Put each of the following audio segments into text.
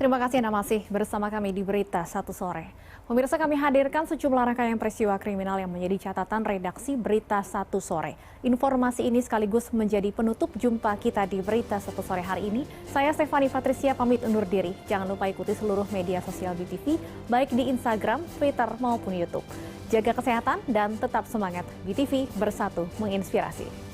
Terima kasih Anda masih bersama kami di Berita Satu Sore. Pemirsa, kami hadirkan sejumlah rangkaian peristiwa kriminal yang menjadi catatan redaksi Berita Satu Sore. Informasi ini sekaligus menjadi penutup jumpa kita di Berita Satu Sore hari ini. Saya Stefani Patricia pamit undur diri. Jangan lupa ikuti seluruh media sosial BTV, baik di Instagram, Twitter, maupun YouTube. Jaga kesehatan dan tetap semangat. BTV bersatu menginspirasi.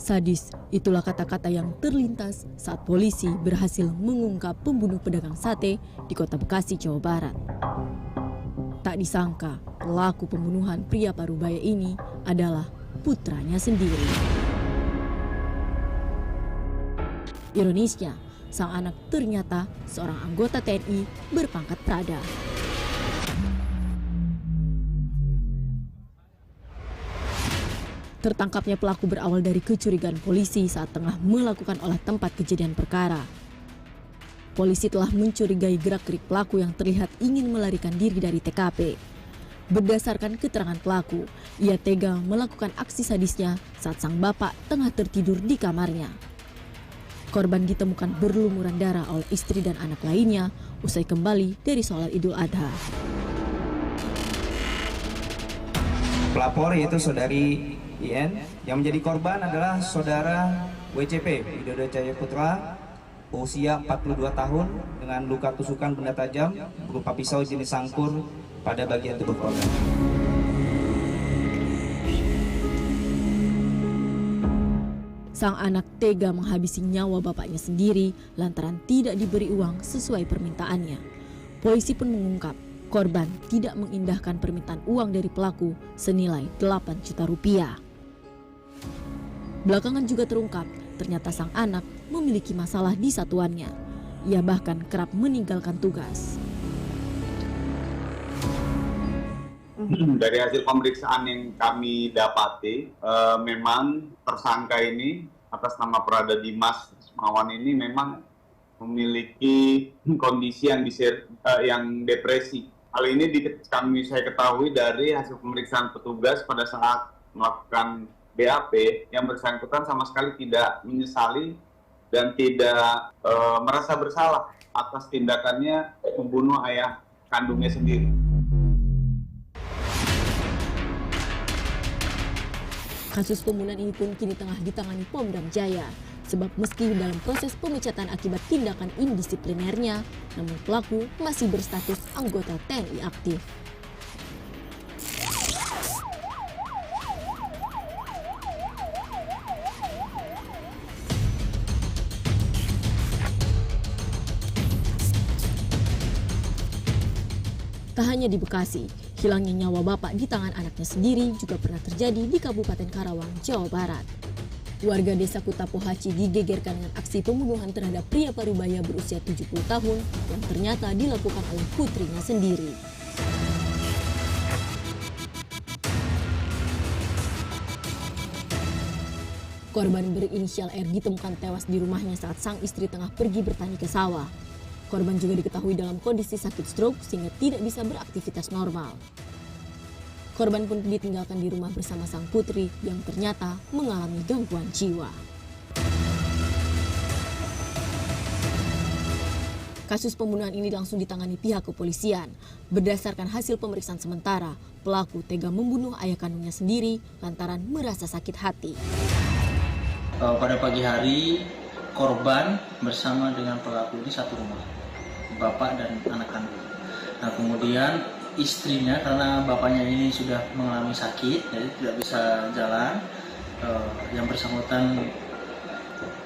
Sadis, itulah kata-kata yang terlintas saat polisi berhasil mengungkap pembunuh pedagang sate di Kota Bekasi, Jawa Barat. Tak disangka, pelaku pembunuhan pria parubaya ini adalah putranya sendiri. Ironisnya, sang anak ternyata seorang anggota TNI berpangkat Prada. Tertangkapnya pelaku berawal dari kecurigaan polisi saat tengah melakukan olah tempat kejadian perkara. Polisi telah mencurigai gerak-gerik pelaku yang terlihat ingin melarikan diri dari TKP. Berdasarkan keterangan pelaku, ia tega melakukan aksi sadisnya saat sang bapak tengah tertidur di kamarnya. Korban ditemukan berlumuran darah oleh istri dan anak lainnya usai kembali dari sholat Idul Adha. Pelapor yaitu saudari IN, yang menjadi korban adalah saudara WCP, Widodo Cahaya Putra, usia 42 tahun dengan luka tusukan benda tajam berupa pisau jenis sangkur pada bagian tubuh korban. Sang anak tega menghabisi nyawa bapaknya sendiri lantaran tidak diberi uang sesuai permintaannya. Polisi pun mengungkap korban tidak mengindahkan permintaan uang dari pelaku senilai 8 juta rupiah. Belakangan juga terungkap, ternyata sang anak memiliki masalah di satuannya. Ia bahkan kerap meninggalkan tugas. Dari hasil pemeriksaan yang kami dapati, memang tersangka ini atas nama Prada Dimas Mawan ini memang memiliki kondisi yang depresi. Hal ini saya ketahui dari hasil pemeriksaan petugas pada saat melakukan BAP, yang bersangkutan sama sekali tidak menyesali dan tidak merasa bersalah atas tindakannya membunuh ayah kandungnya sendiri. Kasus pembunuhan ini pun kini tengah ditangani Pomdam Jaya. Sebab meski dalam proses pemecatan akibat tindakan indisiplinernya, namun pelaku masih berstatus anggota TNI aktif. Tak hanya di Bekasi, hilangnya nyawa bapak di tangan anaknya sendiri juga pernah terjadi di Kabupaten Karawang, Jawa Barat. Warga desa Kutapohaci digegerkan dengan aksi pembunuhan terhadap pria parubaya berusia 70 tahun yang ternyata dilakukan oleh putrinya sendiri. Korban berinisial R ditemukan tewas di rumahnya saat sang istri tengah pergi bertani ke sawah. Korban juga diketahui dalam kondisi sakit stroke sehingga tidak bisa beraktivitas normal. Korban pun ditinggalkan di rumah bersama sang putri yang ternyata mengalami gangguan jiwa. Kasus pembunuhan ini langsung ditangani pihak kepolisian. Berdasarkan hasil pemeriksaan sementara, pelaku tega membunuh ayah kandungnya sendiri lantaran merasa sakit hati. Pada pagi hari, korban bersama dengan pelaku di satu rumah, bapak dan anak kandung. Nah, kemudian istrinya, karena bapaknya ini sudah mengalami sakit, jadi tidak bisa jalan, yang bersangkutan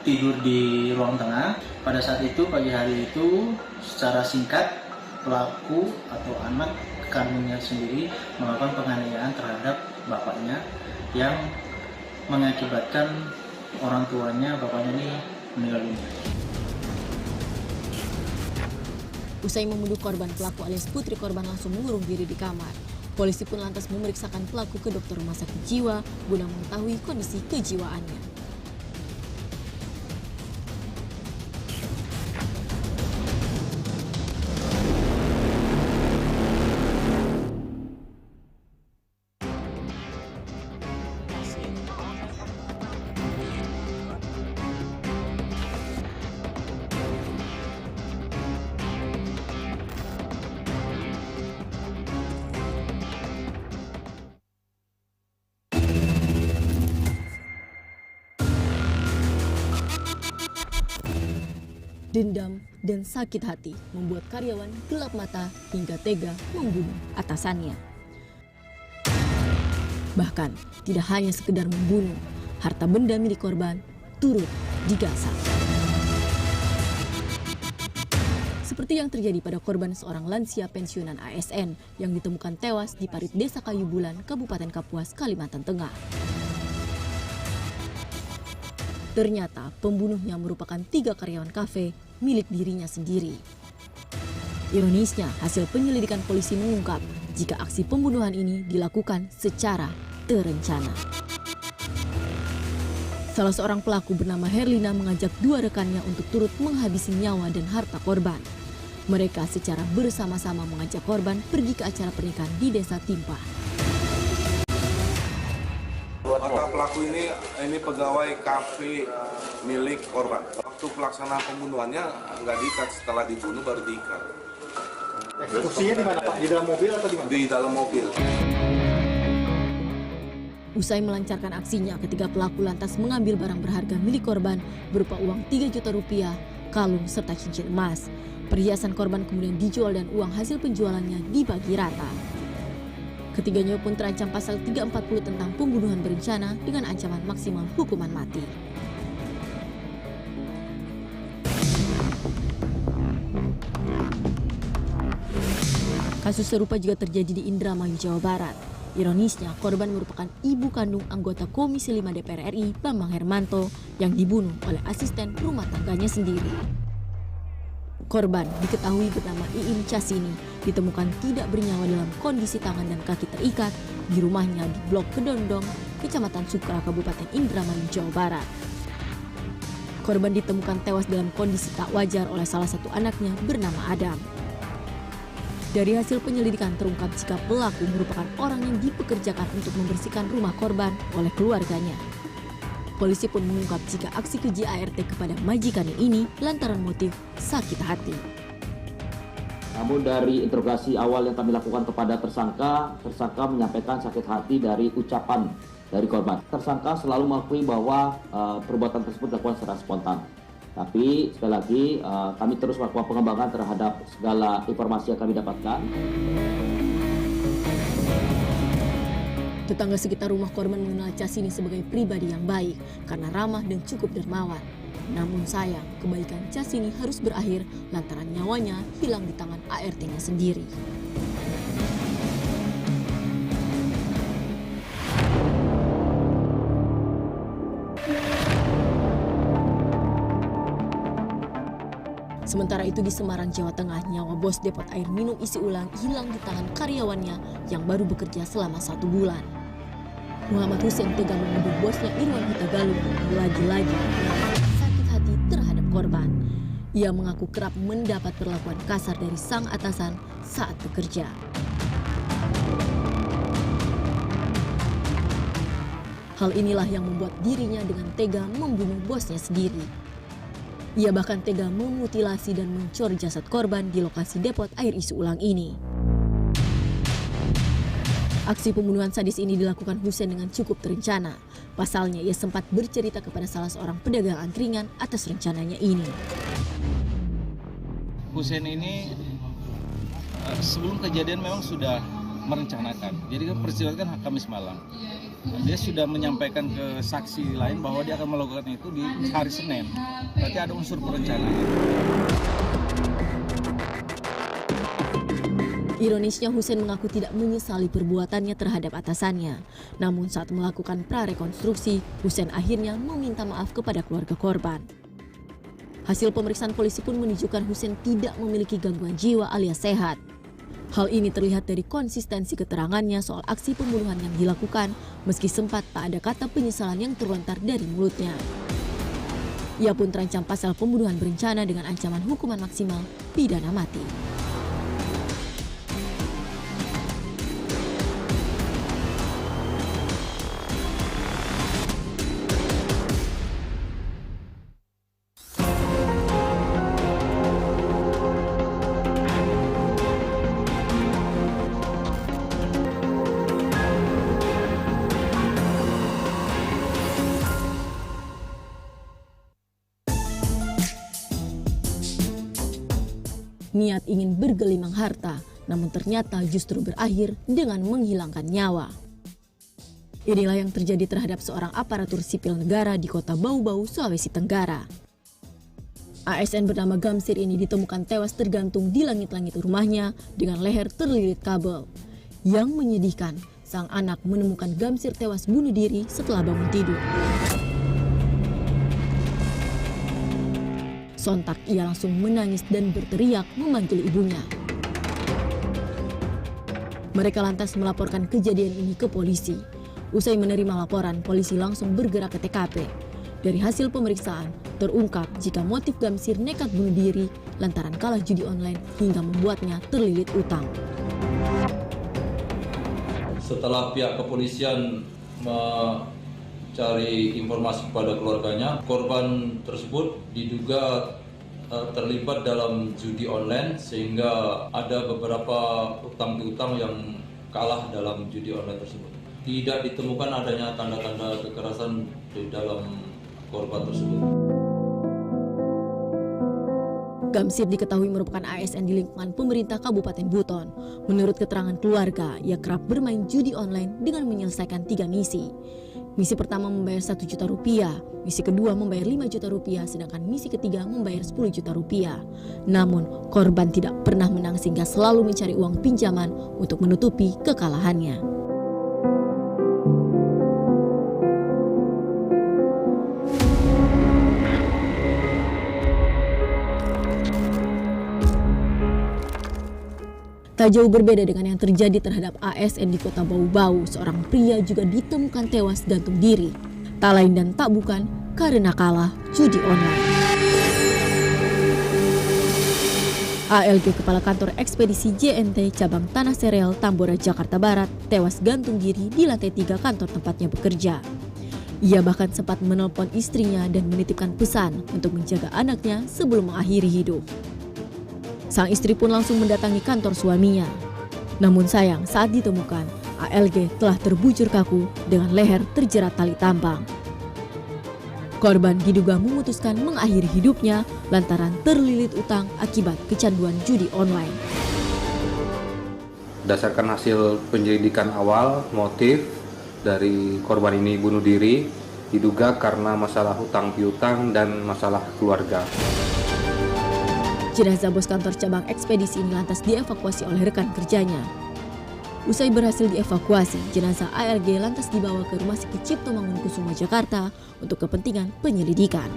tidur di ruang tengah. Pada saat itu, pagi hari itu, secara singkat, pelaku atau anak kandungnya sendiri melakukan penganiayaan terhadap bapaknya yang mengakibatkan orang tuanya, bapaknya ini meninggal dunia. Usai membunuh korban, pelaku alias putri korban langsung mengurung diri di kamar. Polisi pun lantas memeriksakan pelaku ke dokter rumah sakit jiwa guna mengetahui kondisi kejiwaannya. Dendam dan sakit hati membuat karyawan gelap mata hingga tega membunuh atasannya. Bahkan tidak hanya sekedar membunuh, harta benda milik korban turut digasak. Seperti yang terjadi pada korban seorang lansia pensiunan ASN yang ditemukan tewas di parit Desa Kayu Bulan, Kabupaten Kapuas, Kalimantan Tengah. Ternyata pembunuhnya merupakan 3 karyawan kafe milik dirinya sendiri. Ironisnya, hasil penyelidikan polisi mengungkap jika aksi pembunuhan ini dilakukan secara terencana. Salah seorang pelaku bernama Herlina mengajak 2 rekannya untuk turut menghabisi nyawa dan harta korban. Mereka secara bersama-sama mengajak korban pergi ke acara pernikahan di Desa Timpa. Otak pelaku ini pegawai kafe milik korban. Waktu pelaksanaan pembunuhannya nggak diikat, setelah dibunuh baru diikat. Eksekusinya di mana Pak? Di dalam mobil atau di mana? Di dalam mobil. Usai melancarkan aksinya, ketiga pelaku lantas mengambil barang berharga milik korban berupa uang 3 juta rupiah, kalung serta cincin emas. Perhiasan korban kemudian dijual dan uang hasil penjualannya dibagi rata. Ketiganya pun terancam pasal 340 tentang pembunuhan berencana dengan ancaman maksimal hukuman mati. Kasus serupa juga terjadi di Indramayu, Jawa Barat. Ironisnya, korban merupakan ibu kandung anggota Komisi 5 DPR RI, Bambang Hermanto, yang dibunuh oleh asisten rumah tangganya sendiri. Korban diketahui bernama Iin Casini ditemukan tidak bernyawa dalam kondisi tangan dan kaki terikat di rumahnya di Blok Kedondong, Kecamatan Sukra, Kabupaten Indramayu, Jawa Barat. Korban ditemukan tewas dalam kondisi tak wajar oleh salah satu anaknya bernama Adam. Dari hasil penyelidikan terungkap jika pelaku merupakan orang yang dipekerjakan untuk membersihkan rumah korban oleh keluarganya. Polisi pun mengungkap jika aksi keji ART kepada majikannya ini lantaran motif sakit hati. Namun dari interogasi awal yang kami lakukan kepada tersangka menyampaikan sakit hati dari ucapan dari korban. Tersangka selalu mengakui bahwa perbuatan tersebut dilakukan secara spontan. Tapi sekali lagi kami terus melakukan pengembangan terhadap segala informasi yang kami dapatkan. Tetangga sekitar rumah korban mengenal Casini sebagai pribadi yang baik karena ramah dan cukup dermawan. Namun sayang, kebaikan Casini harus berakhir lantaran nyawanya hilang di tangan ART-nya sendiri. Sementara itu di Semarang, Jawa Tengah, nyawa bos depot air minum isi ulang hilang di tangan karyawannya yang baru bekerja selama 1 bulan. Muhammad Hussein tega menuduh bosnya Irwan Huta Galung lagi-lagi sakit hati terhadap korban. Ia mengaku kerap mendapat perlakuan kasar dari sang atasan saat bekerja. Hal inilah yang membuat dirinya dengan tega membunuh bosnya sendiri. Ia bahkan tega memutilasi dan mencor jasad korban di lokasi depot air isi ulang ini. Aksi pembunuhan sadis ini dilakukan Hussein dengan cukup terencana. Pasalnya, ia sempat bercerita kepada salah seorang pedagang angkringan atas rencananya ini. Hussein ini sebelum kejadian memang sudah merencanakan. Jadi kan peristiwa kan Kamis malam. Dia sudah menyampaikan ke saksi lain bahwa dia akan melakukan itu di hari Senin. Berarti ada unsur perencanaan. Ironisnya, Hussein mengaku tidak menyesali perbuatannya terhadap atasannya. Namun saat melakukan prarekonstruksi, Hussein akhirnya meminta maaf kepada keluarga korban. Hasil pemeriksaan polisi pun menunjukkan Hussein tidak memiliki gangguan jiwa alias sehat. Hal ini terlihat dari konsistensi keterangannya soal aksi pembunuhan yang dilakukan, meski sempat tak ada kata penyesalan yang terlontar dari mulutnya. Ia pun terancam pasal pembunuhan berencana dengan ancaman hukuman maksimal pidana mati. niat ingin bergelimang harta, namun ternyata justru berakhir dengan menghilangkan nyawa. Inilah yang terjadi terhadap seorang aparatur sipil negara di kota Bau-Bau, Sulawesi Tenggara. ASN bernama Gamsir ini ditemukan tewas tergantung di langit-langit rumahnya dengan leher terlilit kabel. Yang menyedihkan, sang anak menemukan Gamsir tewas bunuh diri setelah bangun tidur. Sontak ia langsung menangis dan berteriak memanggil ibunya. Mereka lantas melaporkan kejadian ini ke polisi. Usai menerima laporan, polisi langsung bergerak ke TKP. Dari hasil pemeriksaan, terungkap jika motif Gamsir nekat bunuh diri lantaran kalah judi online hingga membuatnya terlilit utang. Setelah pihak kepolisian mencari informasi kepada keluarganya, korban tersebut diduga terlibat dalam judi online sehingga ada beberapa utang piutang yang kalah dalam judi online tersebut. Tidak ditemukan adanya tanda-tanda kekerasan di dalam korban tersebut. Gamsir diketahui merupakan ASN di lingkungan pemerintah Kabupaten Buton. Menurut keterangan keluarga, ia kerap bermain judi online dengan menyelesaikan 3 misi. Misi pertama membayar 1 juta rupiah, misi kedua membayar 5 juta rupiah, sedangkan misi ketiga membayar 10 juta rupiah. Namun, korban tidak pernah menang sehingga selalu mencari uang pinjaman untuk menutupi kekalahannya. Tak jauh berbeda dengan yang terjadi terhadap ASN di kota Bau-Bau, seorang pria juga ditemukan tewas gantung diri. Tak lain dan tak bukan karena kalah judi online. ALG Kepala Kantor Ekspedisi JNT Cabang Tanah Sereal, Tambora, Jakarta Barat, tewas gantung diri di lantai 3 kantor tempatnya bekerja. Ia bahkan sempat menelpon istrinya dan menitipkan pesan untuk menjaga anaknya sebelum mengakhiri hidup. Sang istri pun langsung mendatangi kantor suaminya. Namun sayang, saat ditemukan, ALG telah terbujur kaku dengan leher terjerat tali tambang. Korban diduga memutuskan mengakhiri hidupnya lantaran terlilit utang akibat kecanduan judi online. Berdasarkan hasil penyelidikan awal, motif dari korban ini bunuh diri diduga karena masalah hutang piutang dan masalah keluarga. Jenazah bos kantor cabang ekspedisi ini lantas dievakuasi oleh rekan kerjanya. Usai berhasil dievakuasi, jenazah ALG lantas dibawa ke Rumah Sakit Cipto Mangunkusumo, Jakarta untuk kepentingan penyelidikan.